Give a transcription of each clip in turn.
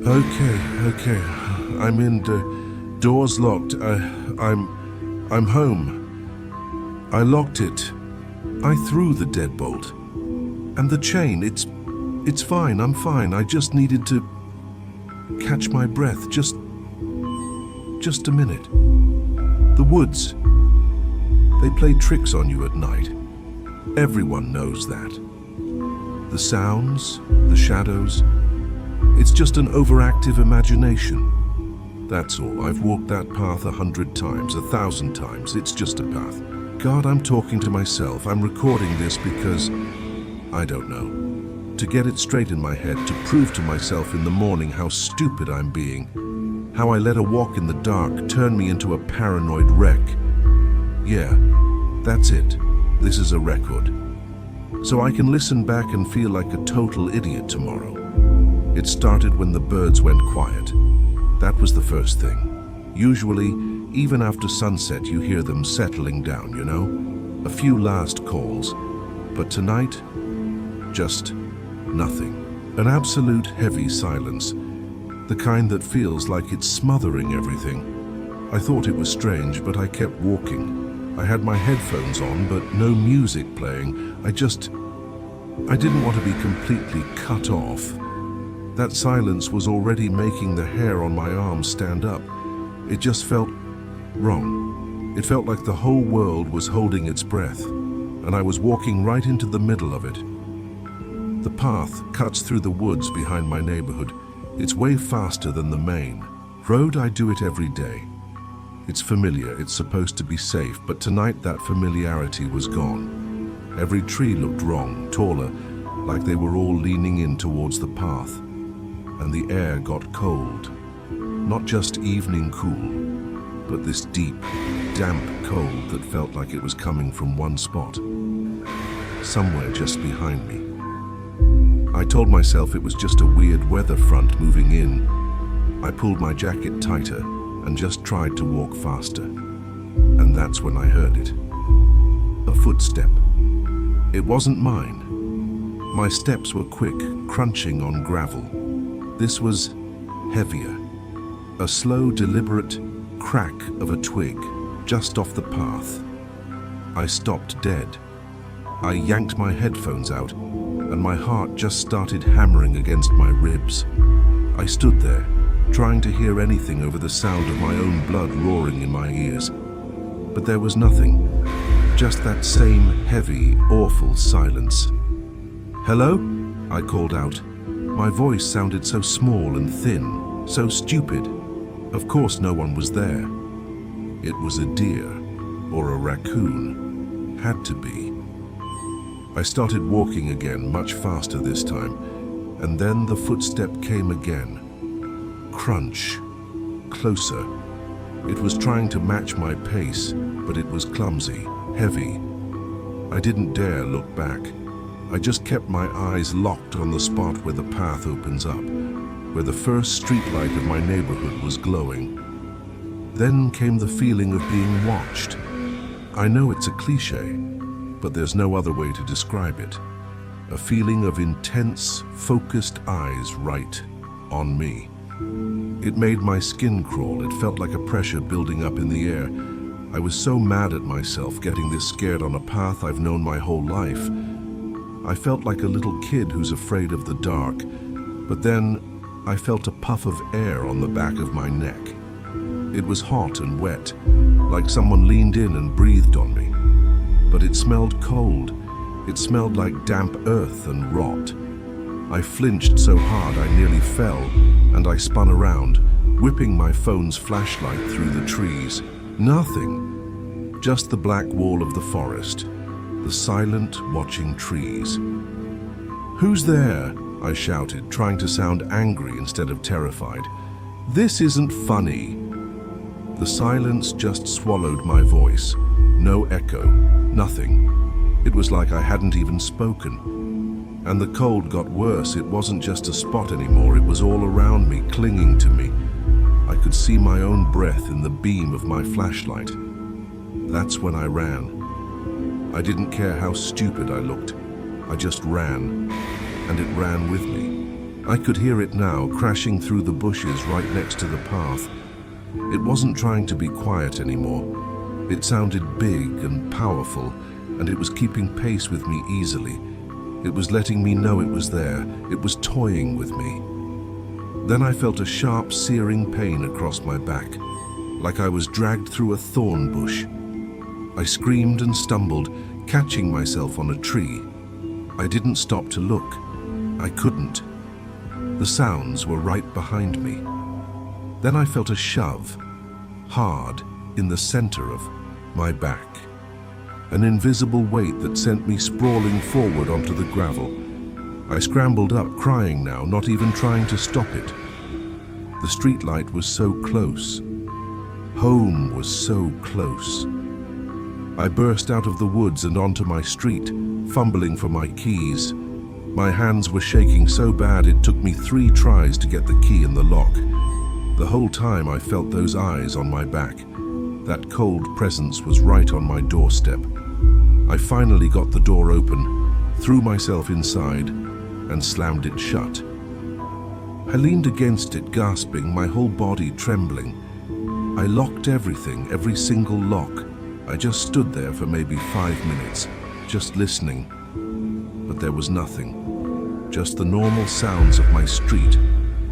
Okay. I'm in. Door's locked. I'm home. I locked it. I threw the deadbolt. And the chain, it's fine. I'm fine. I just needed to catch my breath. Just a minute. The woods. They play tricks on you at night. Everyone knows that. The sounds, the shadows, it's just an overactive imagination. That's all. I've walked that path 100 times, 1,000 times. It's just a path. God, I'm talking to myself. I'm recording this because, I don't know, to get it straight in my head, to prove to myself in the morning how stupid I'm being, how I let a walk in the dark turn me into a paranoid wreck. Yeah, that's it. This is a record. So I can listen back and feel like a total idiot tomorrow. It started when the birds went quiet. That was the first thing. Usually, even after sunset, you hear them settling down, you know? A few last calls. But tonight, just nothing. An absolute heavy silence. The kind that feels like it's smothering everything. I thought it was strange, but I kept walking. I had my headphones on, but no music playing. I didn't want to be completely cut off. That silence was already making the hair on my arms stand up. It just felt wrong. It felt like the whole world was holding its breath, and I was walking right into the middle of it. The path cuts through the woods behind my neighborhood. It's way faster than the main road. I do it every day. It's familiar, it's supposed to be safe, but tonight that familiarity was gone. Every tree looked wrong, taller, like they were all leaning in towards the path. And the air got cold. Not just evening cool, but this deep, damp cold that felt like it was coming from one spot, somewhere just behind me. I told myself it was just a weird weather front moving in. I pulled my jacket tighter and just tried to walk faster. And that's when I heard it. A footstep. It wasn't mine. My steps were quick, crunching on gravel. This was heavier. A slow, deliberate crack of a twig just off the path. I stopped dead. I yanked my headphones out, and my heart just started hammering against my ribs. I stood there, trying to hear anything over the sound of my own blood roaring in my ears. But there was nothing, just that same heavy, awful silence. "Hello?" I called out. My voice sounded so small and thin, so stupid. Of course no one was there. It was a deer, or a raccoon. Had to be. I started walking again, much faster this time, and then the footstep came again. Crunch. Closer. It was trying to match my pace, but it was clumsy, heavy. I didn't dare look back. I just kept my eyes locked on the spot where the path opens up, where the first streetlight of my neighborhood was glowing. Then came the feeling of being watched. I know it's a cliché, but there's no other way to describe it. A feeling of intense, focused eyes right on me. It made my skin crawl. It felt like a pressure building up in the air. I was so mad at myself getting this scared on a path I've known my whole life. I felt like a little kid who's afraid of the dark, but then I felt a puff of air on the back of my neck. It was hot and wet, like someone leaned in and breathed on me. But it smelled cold. It smelled like damp earth and rot. I flinched so hard I nearly fell, and I spun around, whipping my phone's flashlight through the trees. Nothing. Just the black wall of the forest. The silent, watching trees. "Who's there?" I shouted, trying to sound angry instead of terrified. "This isn't funny." The silence just swallowed my voice. No echo, nothing. It was like I hadn't even spoken. And the cold got worse. It wasn't just a spot anymore. It was all around me, clinging to me. I could see my own breath in the beam of my flashlight. That's when I ran. I didn't care how stupid I looked. I just ran, and it ran with me. I could hear it now, crashing through the bushes right next to the path. It wasn't trying to be quiet anymore. It sounded big and powerful, and it was keeping pace with me easily. It was letting me know it was there. It was toying with me. Then I felt a sharp, searing pain across my back, like I was dragged through a thorn bush. I screamed and stumbled, catching myself on a tree. I didn't stop to look. I couldn't. The sounds were right behind me. Then I felt a shove, hard, in the center of my back. An invisible weight that sent me sprawling forward onto the gravel. I scrambled up, crying now, not even trying to stop it. The streetlight was so close. Home was so close. I burst out of the woods and onto my street, fumbling for my keys. My hands were shaking so bad it took me 3 tries to get the key in the lock. The whole time I felt those eyes on my back. That cold presence was right on my doorstep. I finally got the door open, threw myself inside, and slammed it shut. I leaned against it, gasping, my whole body trembling. I locked everything, every single lock. I just stood there for maybe 5 minutes, just listening. But there was nothing. Just the normal sounds of my street.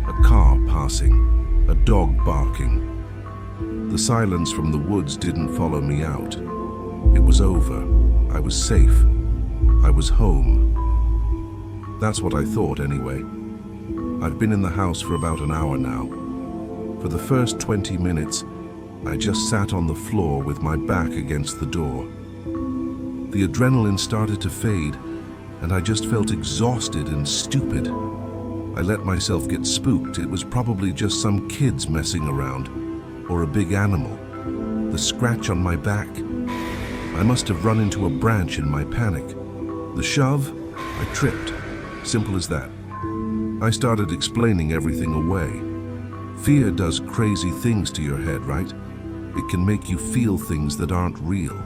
A car passing, a dog barking. The silence from the woods didn't follow me out. It was over. I was safe. I was home. That's what I thought anyway. I've been in the house for about an hour now. For the first 20 minutes, I just sat on the floor with my back against the door. The adrenaline started to fade, and I just felt exhausted and stupid. I let myself get spooked. It was probably just some kids messing around, or a big animal. The scratch on my back. I must have run into a branch in my panic. The shove, I tripped. Simple as that. I started explaining everything away. Fear does crazy things to your head, right? It can make you feel things that aren't real.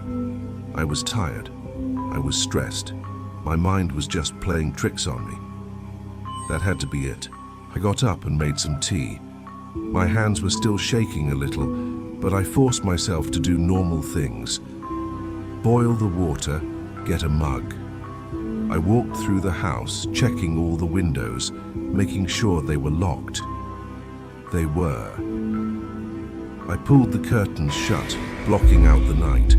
I was tired. I was stressed. My mind was just playing tricks on me. That had to be it. I got up and made some tea. My hands were still shaking a little, but I forced myself to do normal things. Boil the water, get a mug. I walked through the house, checking all the windows, making sure they were locked. They were. I pulled the curtains shut, blocking out the night,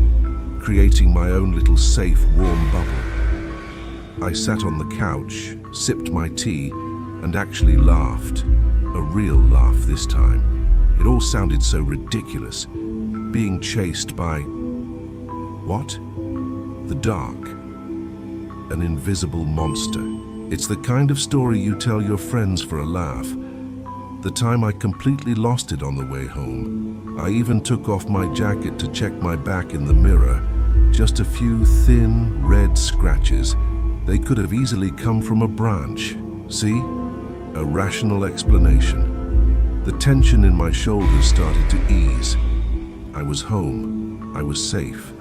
creating my own little safe, warm bubble. I sat on the couch, sipped my tea, and actually laughed. A real laugh this time. It all sounded so ridiculous. Being chased by... what? The dark. An invisible monster. It's the kind of story you tell your friends for a laugh. The time I completely lost it on the way home. I even took off my jacket to check my back in the mirror. Just a few thin, red scratches. They could have easily come from a branch. See? A rational explanation. The tension in my shoulders started to ease. I was home. I was safe.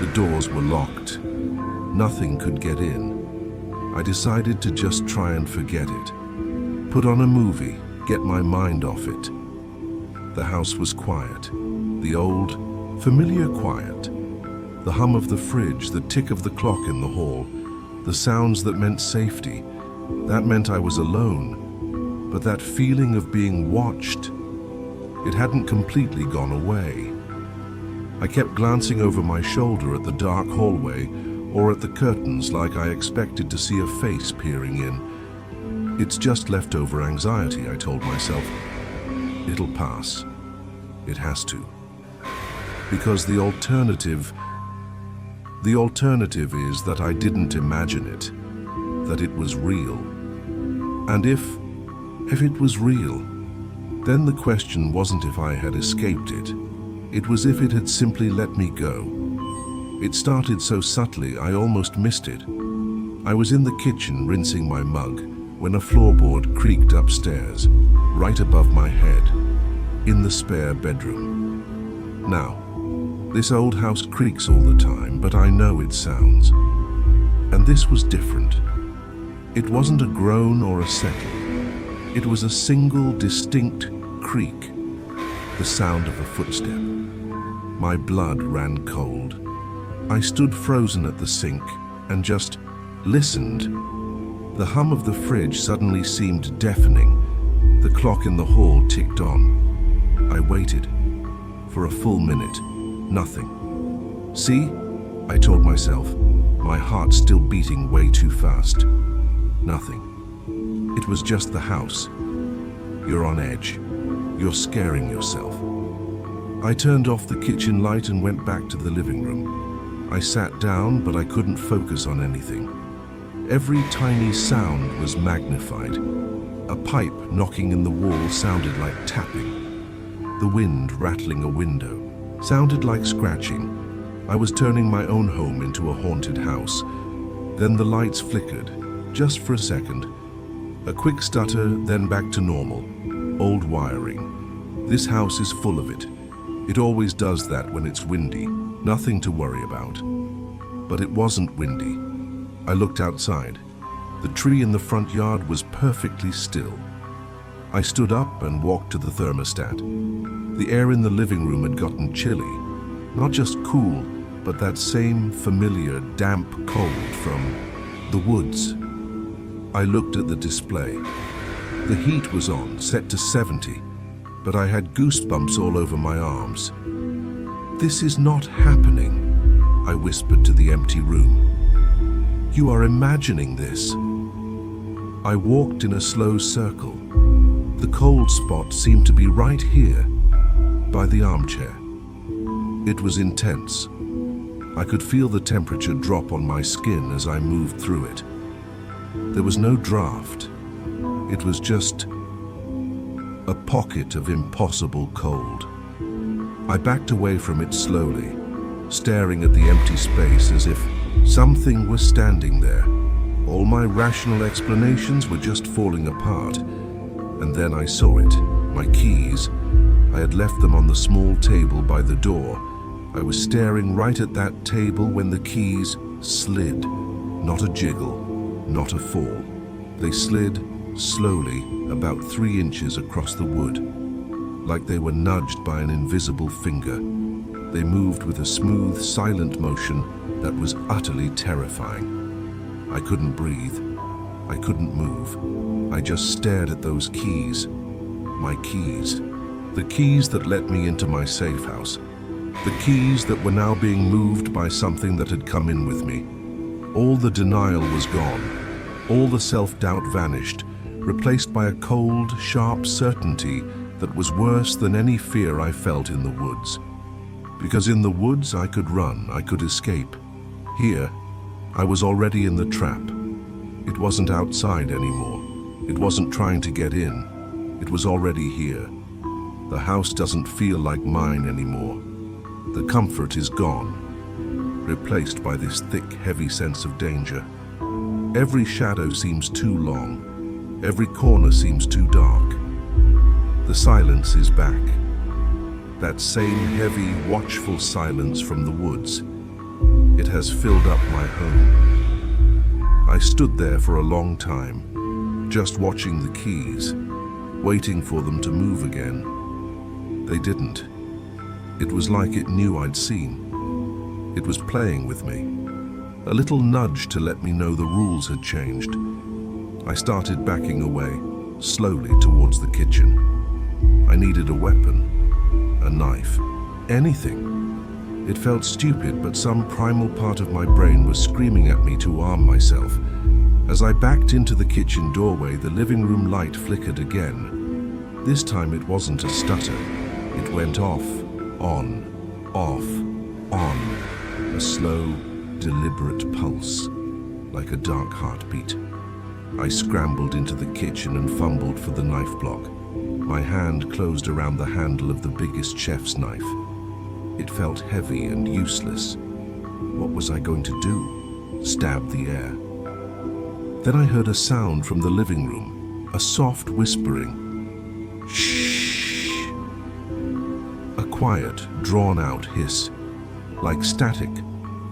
The doors were locked. Nothing could get in. I decided to just try and forget it. Put on a movie, get my mind off it. The house was quiet. The old, familiar quiet. The hum of the fridge, the tick of the clock in the hall, the sounds that meant safety. That meant I was alone. But that feeling of being watched, it hadn't completely gone away. I kept glancing over my shoulder at the dark hallway or at the curtains like I expected to see a face peering in. It's just leftover anxiety, I told myself. It'll pass. It has to. Because the alternative is that I didn't imagine it, that it was real. And if it was real, then the question wasn't if I had escaped it. It was if it had simply let me go. It started so subtly I almost missed it. I was in the kitchen rinsing my mug when a floorboard creaked upstairs, right above my head, in the spare bedroom. Now, this old house creaks all the time, but I know it sounds. And this was different. It wasn't a groan or a settle. It was a single distinct creak, the sound of a footstep. My blood ran cold. I stood frozen at the sink and just listened. The hum of the fridge suddenly seemed deafening. The clock in the hall ticked on. I waited. For a full minute, nothing. See? I told myself, my heart still beating way too fast. Nothing. It was just the house. You're on edge. You're scaring yourself. I turned off the kitchen light and went back to the living room. I sat down, but I couldn't focus on anything. Every tiny sound was magnified. A pipe knocking in the wall sounded like tapping. The wind rattling a window sounded like scratching. I was turning my own home into a haunted house. Then the lights flickered, just for a second. A quick stutter, then back to normal. Old wiring. This house is full of it. It always does that when it's windy. Nothing to worry about. But it wasn't windy. I looked outside. The tree in the front yard was perfectly still. I stood up and walked to the thermostat. The air in the living room had gotten chilly. Not just cool, but that same familiar damp cold from the woods. I looked at the display. The heat was on, set to 70, but I had goosebumps all over my arms. "This is not happening," I whispered to the empty room. "You are imagining this." I walked in a slow circle. The cold spot seemed to be right here, by the armchair. It was intense. I could feel the temperature drop on my skin as I moved through it. There was no draft. It was just a pocket of impossible cold. I backed away from it slowly, staring at the empty space as if something was standing there. All my rational explanations were just falling apart. And then I saw it, my keys. I had left them on the small table by the door. I was staring right at that table when the keys slid. Not a jiggle, not a fall. They slid slowly, about 3 inches across the wood, like they were nudged by an invisible finger. They moved with a smooth, silent motion that was utterly terrifying. I couldn't breathe. I couldn't move. I just stared at those keys. My keys. The keys that let me into my safe house. The keys that were now being moved by something that had come in with me. All the denial was gone. All the self-doubt vanished, replaced by a cold, sharp certainty that was worse than any fear I felt in the woods. Because in the woods I could run, I could escape. Here, I was already in the trap. It wasn't outside anymore. It wasn't trying to get in. It was already here. The house doesn't feel like mine anymore. The comfort is gone, replaced by this thick, heavy sense of danger. Every shadow seems too long. Every corner seems too dark. The silence is back. That same heavy, watchful silence from the woods. It has filled up my home. I stood there for a long time, just watching the keys, waiting for them to move again. They didn't. It was like it knew I'd seen. It was playing with me. A little nudge to let me know the rules had changed. I started backing away, slowly towards the kitchen. I needed a weapon, a knife, anything. It felt stupid, but some primal part of my brain was screaming at me to arm myself. As I backed into the kitchen doorway, the living room light flickered again. This time it wasn't a stutter. It went off, on, off, on. A slow, deliberate pulse, like a dark heartbeat. I scrambled into the kitchen and fumbled for the knife block. My hand closed around the handle of the biggest chef's knife. It felt heavy and useless. What was I going to do? Stab the air? Then I heard a sound from the living room, a soft whispering. Shh. A quiet, drawn-out hiss, like static,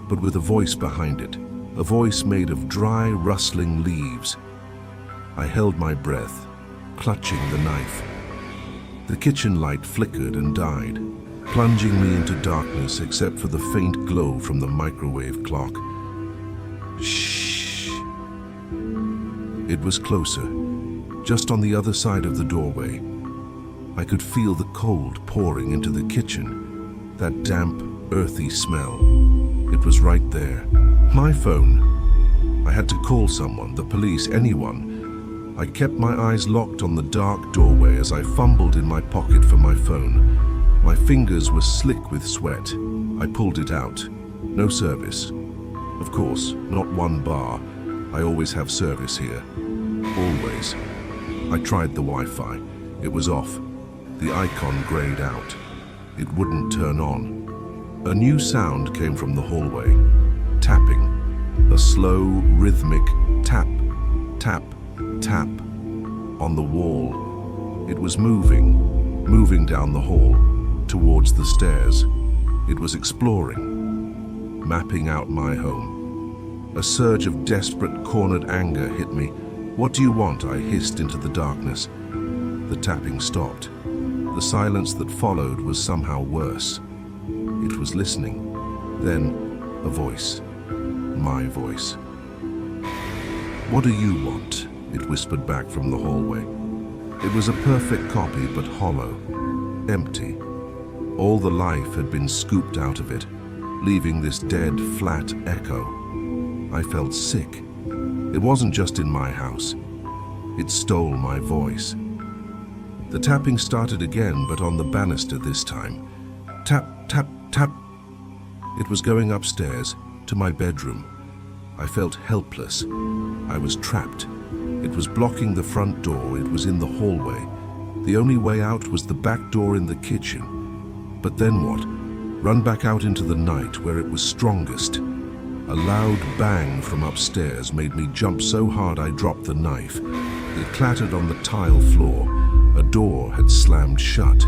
but with a voice behind it, a voice made of dry, rustling leaves. I held my breath. clutching the knife. The kitchen light flickered and died, plunging me into darkness except for the faint glow from the microwave clock. Shh. It was closer, just on the other side of the doorway. I could feel the cold pouring into the kitchen, that damp, earthy smell. It was right there. My phone. I had to call someone, the police, anyone. I kept my eyes locked on the dark doorway as I fumbled in my pocket for my phone. My fingers were slick with sweat. I pulled it out. No service. Of course, not one bar. I always have service here. Always. I tried the Wi-Fi. It was off. The icon grayed out. It wouldn't turn on. A new sound came from the hallway. Tapping. A slow, rhythmic tap, tap, tap on the wall. It was moving down the hall, towards the stairs. It was exploring, mapping out my home. A surge of desperate, cornered anger hit me. "What do you want?" I hissed into the darkness. The tapping stopped. The silence that followed was somehow worse. It was listening. Then, a voice. My voice. "What do you want?" it whispered back from the hallway. It was a perfect copy, but hollow, empty. All the life had been scooped out of it, leaving this dead, flat echo. I felt sick. It wasn't just in my house. It stole my voice. The tapping started again, but on the banister this time. Tap, tap, tap. It was going upstairs, to my bedroom. I felt helpless. I was trapped. It was blocking the front door. It was in the hallway. The only way out was the back door in the kitchen. But then what? Run back out into the night where it was strongest. A loud bang from upstairs made me jump so hard I dropped the knife. It clattered on the tile floor. A door had slammed shut.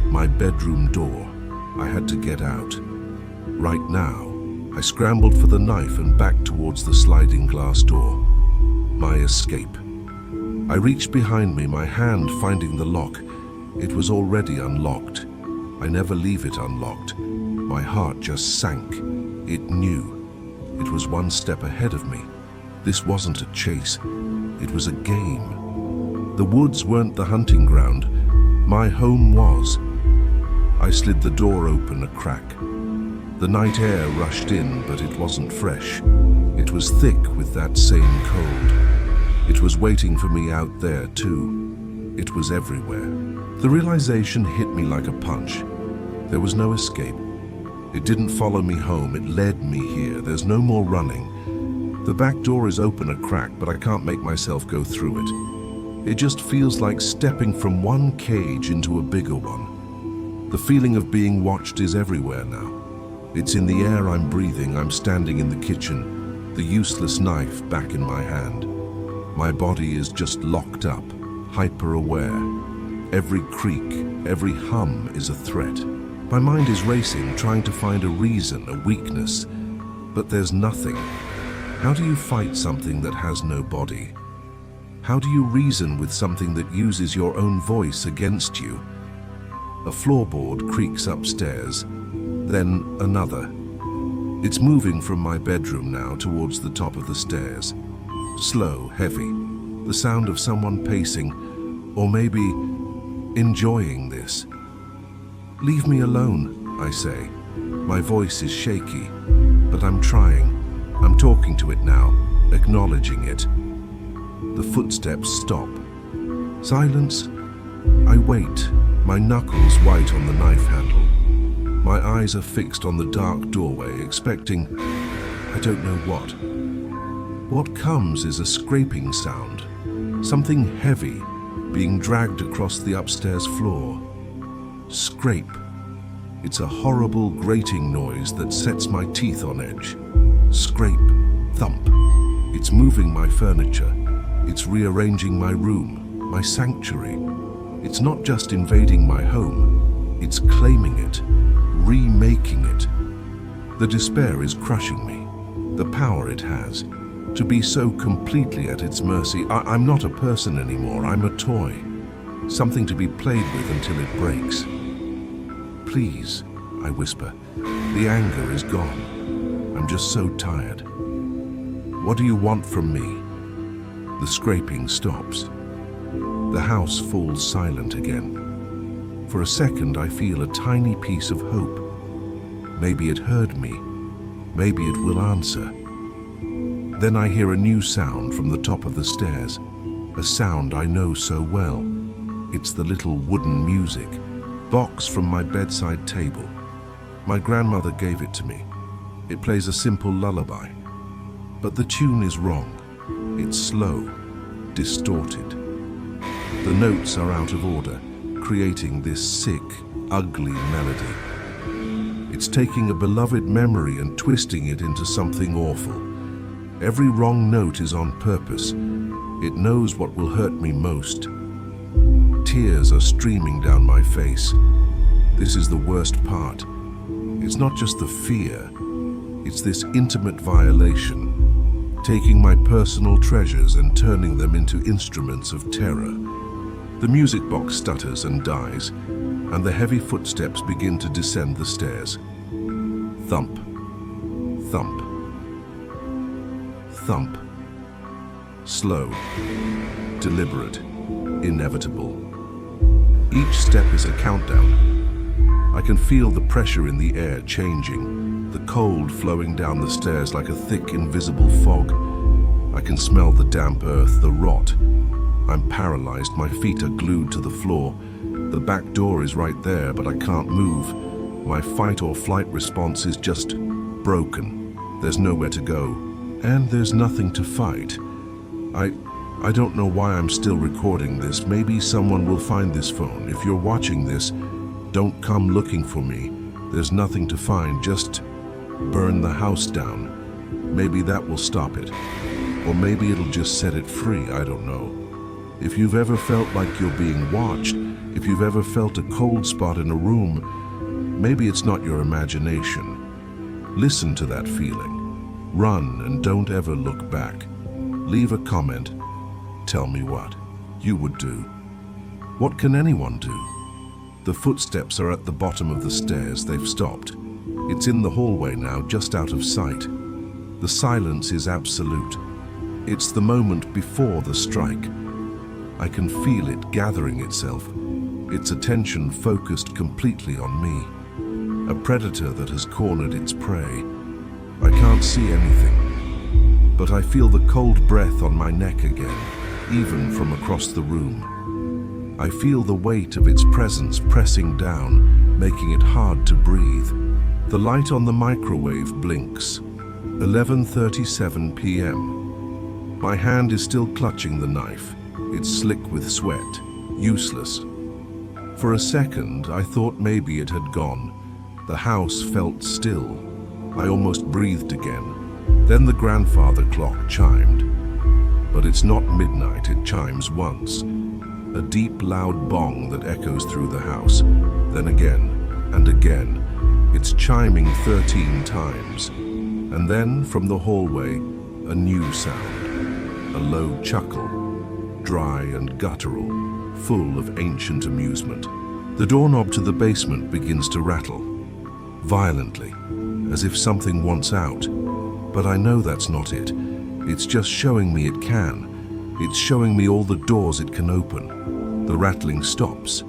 My bedroom door. I had to get out. Right now. I scrambled for the knife and back towards the sliding glass door. My escape. I reached behind me, my hand finding the lock. It was already unlocked. I never leave it unlocked. My heart just sank. It knew. It was one step ahead of me. This wasn't a chase. It was a game. The woods weren't the hunting ground. My home was. I slid the door open a crack. The night air rushed in, but it wasn't fresh. It was thick with that same cold. It was waiting for me out there, too. It was everywhere. The realization hit me like a punch. There was no escape. It didn't follow me home. It led me here. There's no more running. The back door is open a crack, but I can't make myself go through it. It just feels like stepping from one cage into a bigger one. The feeling of being watched is everywhere now. It's in the air I'm breathing. I'm standing in the kitchen, the useless knife back in my hand. My body is just locked up, hyper-aware. Every creak, every hum is a threat. My mind is racing, trying to find a reason, a weakness. But there's nothing. How do you fight something that has no body? How do you reason with something that uses your own voice against you? A floorboard creaks upstairs. Then another. It's moving from my bedroom now towards the top of the stairs. Slow, heavy. The sound of someone pacing, or maybe enjoying this. "Leave me alone," I say. My voice is shaky, but I'm trying. I'm talking to it now, acknowledging it. The footsteps stop. Silence. I wait, my knuckles white on the knife handle. My eyes are fixed on the dark doorway, expecting, I don't know what. What comes is a scraping sound, something heavy being dragged across the upstairs floor. Scrape. It's a horrible grating noise that sets my teeth on edge. Scrape. Thump. It's moving my furniture. It's rearranging my room, my sanctuary. It's not just invading my home, it's claiming it. Remaking it. The despair is crushing me. The power it has. To be so completely at its mercy. I'm not a person anymore. I'm a toy. something to be played with until it breaks. Please, I whisper, the anger is gone. I'm just so tired. What do you want from me? The scraping stops. The house falls silent again. For a second, I feel a tiny piece of hope. Maybe it heard me. Maybe it will answer. Then I hear a new sound from the top of the stairs, a sound I know so well. It's the little wooden music box from my bedside table. My grandmother gave it to me. It plays a simple lullaby. But the tune is wrong. It's slow, distorted. The notes are out of order, creating this sick, ugly melody. It's taking a beloved memory and twisting it into something awful. Every wrong note is on purpose. It knows what will hurt me most. Tears are streaming down my face. This is the worst part. It's not just the fear. It's this intimate violation, taking my personal treasures and turning them into instruments of terror. The music box stutters and dies, and the heavy footsteps begin to descend the stairs. Thump, thump, thump. Slow, deliberate, inevitable. Each step is a countdown. I can feel the pressure in the air changing, the cold flowing down the stairs like a thick, invisible fog. I can smell the damp earth, the rot. I'm paralyzed, my feet are glued to the floor. The back door is right there, but I can't move. My fight or flight response is just broken. There's nowhere to go, and there's nothing to fight. I don't know why I'm still recording this. Maybe someone will find this phone. If you're watching this, don't come looking for me. There's nothing to find, just burn the house down. Maybe that will stop it. Or maybe it'll just set it free, I don't know. If you've ever felt like you're being watched, if you've ever felt a cold spot in a room, maybe it's not your imagination. Listen to that feeling. Run and don't ever look back. Leave a comment. Tell me what you would do. What can anyone do? The footsteps are at the bottom of the stairs. They've stopped. It's in the hallway now, just out of sight. The silence is absolute. It's the moment before the strike. I can feel it gathering itself, its attention focused completely on me. A predator that has cornered its prey. I can't see anything, but I feel the cold breath on my neck again, even from across the room. I feel the weight of its presence pressing down, making it hard to breathe. The light on the microwave blinks. 11:37 p.m. My hand is still clutching the knife. It's slick with sweat, useless. For a second, I thought maybe it had gone. The house felt still. I almost breathed again. Then the grandfather clock chimed. But it's not midnight, it chimes once. A deep, loud bong that echoes through the house. Then again, and again. It's chiming 13 times. And then, from the hallway, a new sound. A low chuckle, dry and guttural, full of ancient amusement. The doorknob to the basement begins to rattle, violently, as if something wants out. But I know that's not it. It's just showing me it can. It's showing me all the doors it can open. The rattling stops.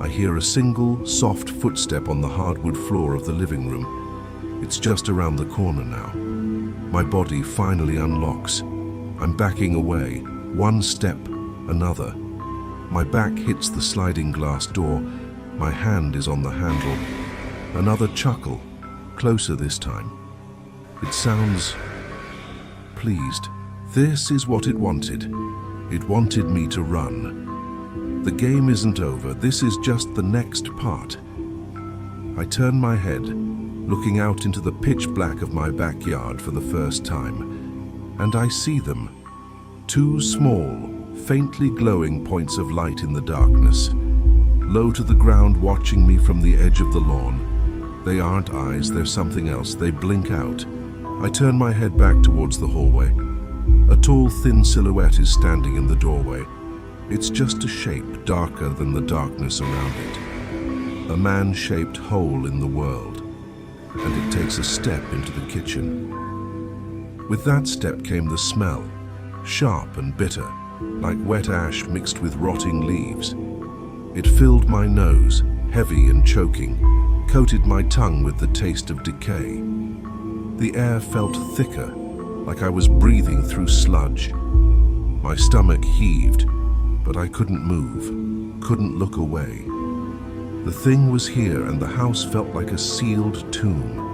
I hear a single, soft footstep on the hardwood floor of the living room. It's just around the corner now. My body finally unlocks. I'm backing away, one step, another. My back hits the sliding glass door. My hand is on the handle. Another chuckle, closer this time. It sounds pleased. This is what it wanted. It wanted me to run. The game isn't over. This is just the next part. I turn my head, looking out into the pitch black of my backyard for the first time, and I see them. Two small, faintly glowing points of light in the darkness, low to the ground, watching me from the edge of the lawn. They aren't eyes, they're something else. They blink out. I turn my head back towards the hallway. A tall, thin silhouette is standing in the doorway. It's just a shape darker than the darkness around it. A man-shaped hole in the world, and it takes a step into the kitchen. With that step came the smell, sharp and bitter, like wet ash mixed with rotting leaves. It filled my nose, heavy and choking, coated my tongue with the taste of decay. The air felt thicker, like I was breathing through sludge. My stomach heaved, but I couldn't move, couldn't look away. The thing was here, and the house felt like a sealed tomb.